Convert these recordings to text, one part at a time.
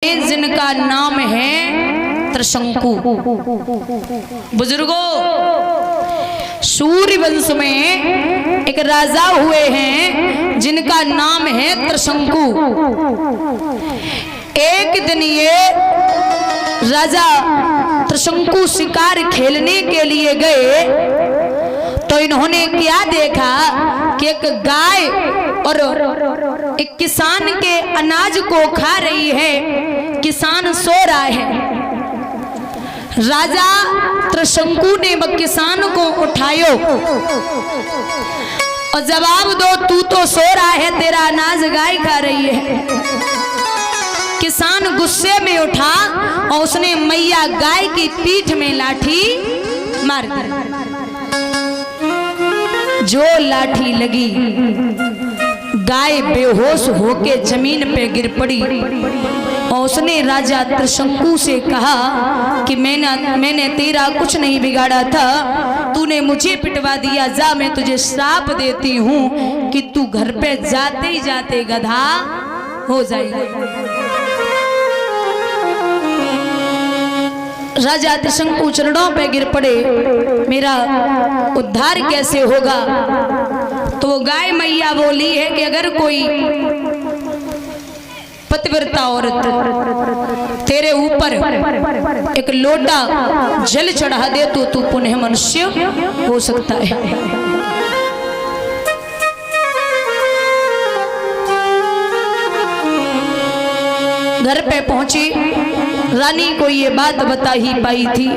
जिनका नाम है त्रिशंकु। बुजुर्गों, सूर्य वंश में एक राजा हुए हैं जिनका नाम है त्रिशंकु। एक दिन ये राजा त्रिशंकु शिकार खेलने के लिए गए तो इन्होंने क्या देखा कि एक गाय और एक किसान के अनाज को खा रही है। किसान सो रहा है। राजा त्रिशंकु ने किसान को उठायो और जवाब दो, तू तो सो रहा है, तेरा अनाज गाय खा रही है। किसान गुस्से में उठा और उसने मैया गाय की पीठ में लाठी मार दी। जो लाठी लगी, गाय बेहोश होके जमीन पे गिर पड़ी और उसने राजा त्रिशंकु से कहा कि मैंने तेरा कुछ नहीं बिगाड़ा था, तूने मुझे पिटवा दिया। जा, मैं तुझे श्राप देती हूँ कि तू घर पे जाते ही जाते गधा हो जाएगा। राजा त्रिशंकु चरणों पे गिर पड़े, मेरा उद्धार कैसे होगा? तो वो गाय मैया बोली है कि अगर कोई पतिव्रता औरत तेरे ऊपर एक लोटा जल चढ़ा दे तो तू पुनः मनुष्य हो सकता है। घर पे पहुंची, रानी को ये बात बता ही पाई थी।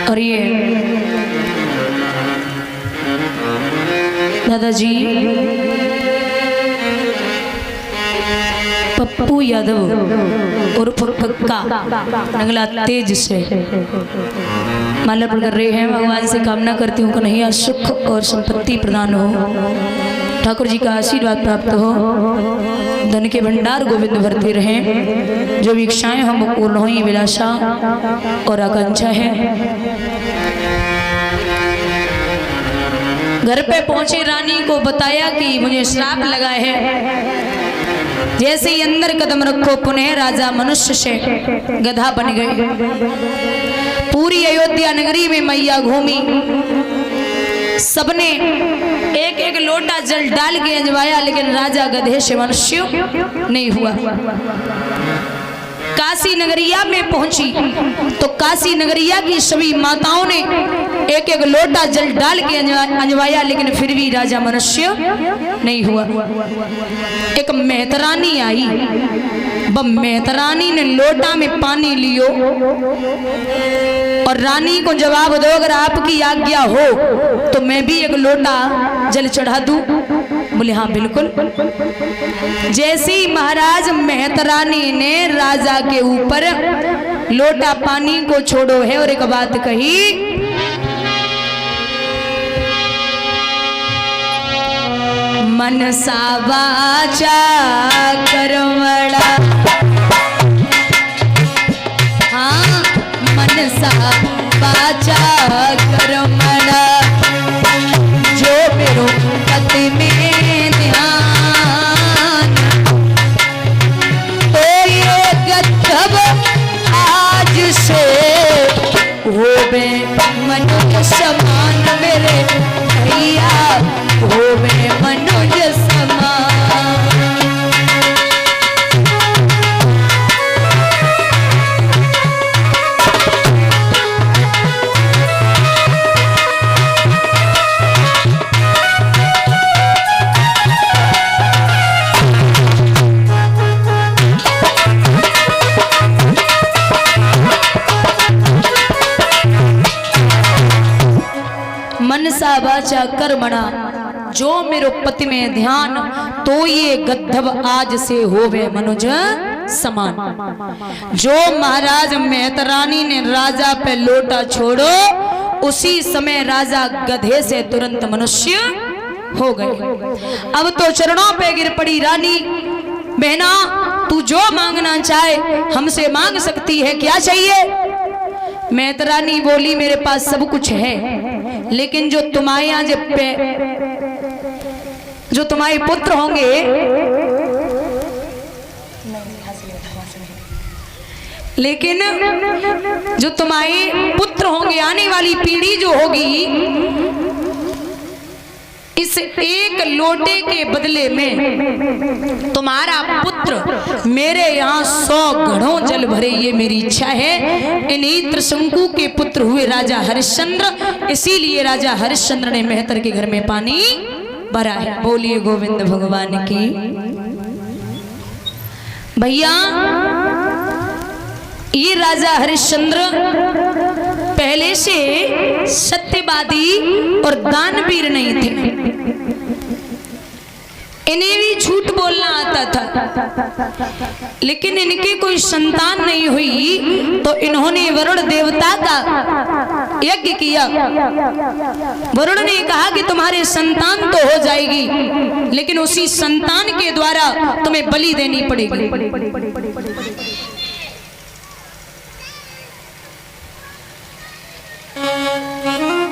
और ये दादाजी पप्पू यादव और कक्का नगला तेज से माल्यार्पण कर रहे हैं। भगवान से कामना करती हूँ कि कन्हैया सुख और संपत्ति प्रदान हो, ठाकुर जी का आशीर्वाद प्राप्त हो, धन के भंडार गोविंद भरते रहें, जो भी इच्छाएं हम पूर्ण हो, विलासा और आकांक्षा है। घर पे पहुंचे, रानी को बताया कि मुझे श्राप लगा है। जैसे ही अंदर कदम रखो, पुनः राजा मनुष्य से गधा बन गए। पूरी अयोध्या नगरी में मैया घूमी, सबने एक एक लोटा जल डाल के अंजवाया, लेकिन राजा गधे से मनुष्य नहीं हुआ। काशी नगरिया में पहुंची तो काशी नगरिया की सभी माताओं ने एक एक लोटा जल डाल के अंजवाया, लेकिन फिर भी राजा मनुष्य नहीं हुआ। एक मेहतरानी आई, वह मेहतरानी ने लोटा में पानी लियो और रानी को जवाब दो, अगर आपकी आज्ञा हो तो मैं भी एक लोटा जल चढ़ा दूं। बोले हाँ बिल्कुल। जैसे ही महाराज मेहतरानी ने राजा के ऊपर लोटा पानी को छोड़ो है और एक बात कही, मनसा वाचा कर्मणा, हाँ मनसा वाचा कर्मणा, जो मेरो पति में ध्यान, तो ये गद्धब आज से होवे मनुष्य समान, मेरे भैया होवे मनुष्य समान। मनसा वाचा कर्मणा जो मेरो पति में ध्यान, तो ये गद्धव आज से होवे मनुज समान। जो महाराज मेहतरानी ने राजा पे लोटा छोड़ो, उसी समय राजा गधे से तुरंत मनुष्य हो गए। अब तो चरणों पे गिर पड़ी रानी, बहना तू जो मांगना चाहे हमसे मांग सकती है, क्या चाहिए? मेहतरानी बोली मेरे पास सब कुछ है, लेकिन जो तुम्हारे यहाँ जो तुम्हारे पुत्र होंगे, लेकिन जो तुम्हारे पुत्र होंगे, आने वाली पीढ़ी जो होगी, इस एक लोटे के बदले में तुम्हारा पुत्र मेरे यहाँ 100 घड़ों जल भरे, ये मेरी इच्छा है। इन्हीं त्रिशंकु के पुत्र हुए राजा हरिश्चंद्र, इसीलिए राजा हरिश्चंद्र ने मेहतर के घर में पानी भरा है। बोलिए गोविंद भगवान की। भैया ये राजा हरिश्चंद्र पहले से सत्यवादी और दानवीर नहीं थे, इन्हें भी झूठ बोलना आता था, लेकिन इनकी कोई संतान नहीं हुई तो इन्होंने वरुण देवता का यज्ञ किया। वरुण ने कहा कि तुम्हारे संतान तो हो जाएगी, लेकिन उसी संतान के द्वारा तुम्हें बलि देनी पड़ेगी।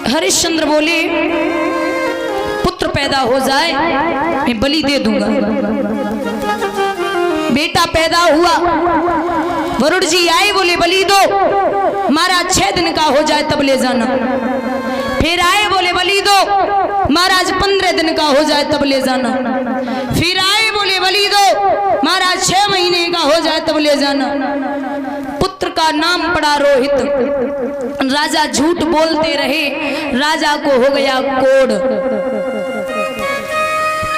हरिश्चंद्र बोले पुत्र पैदा हो जाए मैं बलि दे दूंगा। बेटा पैदा हुआ, वरुण जी आए, बोले बलि दो। महाराज 6 दिन का हो जाए तब ले जाना। फिर आए, बोले बलि दो। महाराज 15 दिन का हो जाए तब ले जाना। फिर आए, बोले बलि दो। महाराज 6 महीने का हो जाए तब ले जाना। पुत्र का नाम पड़ा रोहित। राजा झूठ बोलते रहे, राजा को हो गया कोढ़।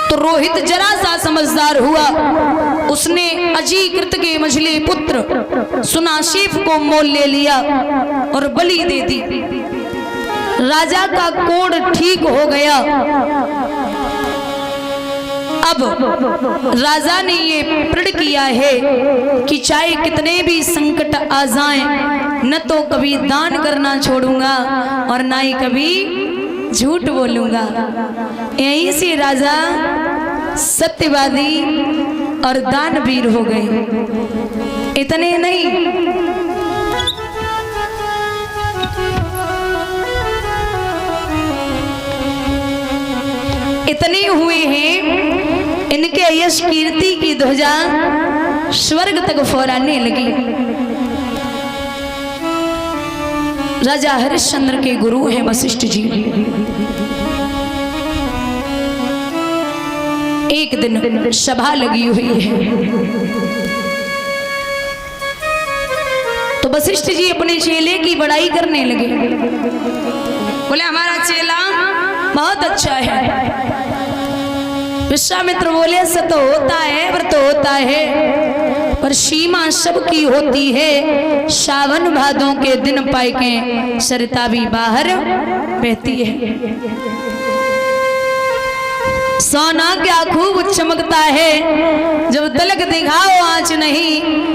तो रोहित जरा सा समझदार हुआ, उसने अजीकृत के मझले पुत्र सुनाशीफ को मोल ले लिया और बलि दे दी। राजा का कोढ़ ठीक हो गया। अब राजा ने ये प्रण किया है कि चाहे कितने भी संकट आ जाएं, न तो कभी दान करना छोड़ूंगा और ना ही कभी झूठ बोलूंगा। यहीं से राजा सत्यवादी और दानवीर हो गए। इतने नहीं, इतने हुए हैं, इनके यश कीर्ति की ध्वजा स्वर्ग तक फहराने लगी। राजा हरिश्चंद्र के गुरु हैं वशिष्ठ जी। एक दिन सभा लगी हुई है, तो वशिष्ठ जी अपने चेले की बड़ाई करने लगे। बोले हमारा चेला बहुत अच्छा है। विश्वामित्र बोले सत होता है, व्रत होता है, पर सीमा सबकी होती है। सावन भादों के दिन पाइके सरिता भी बाहर बहती है। सोना क्या खूब चमकता है, जब तलक दिखाओ आँच नहीं।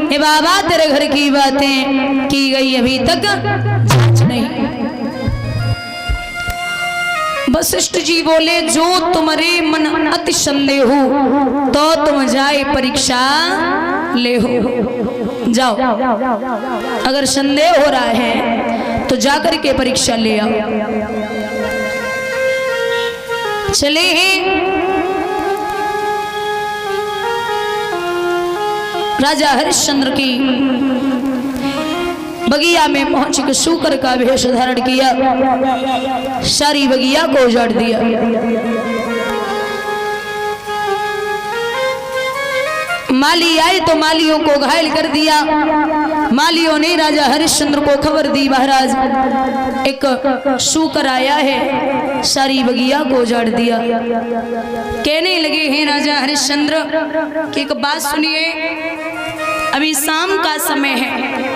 हे बाबा तेरे घर की बातें की गई अभी तक जांच नहीं। वशिष्ठ जी बोले जो तुम्हारे मन अति संदेह हो तो तुम जाए परीक्षा ले हो जाओ। अगर संदेह हो रहा है तो जाकर के परीक्षा ले आओ। चले हैं राजा हरिश्चंद्र की बगिया में पहुंच के शूकर का वेश धारण किया, सारी बगिया को उजाड़ दिया। माली आए तो मालियों को घायल कर दिया। मालियों ने राजा हरिश्चंद्र को खबर दी, महाराज एक शूकर आया है, सारी बगिया को उजाड़ दिया। कहने लगे हैं राजा हरिश्चंद्र कि एक बात सुनिए, अभी शाम का समय है,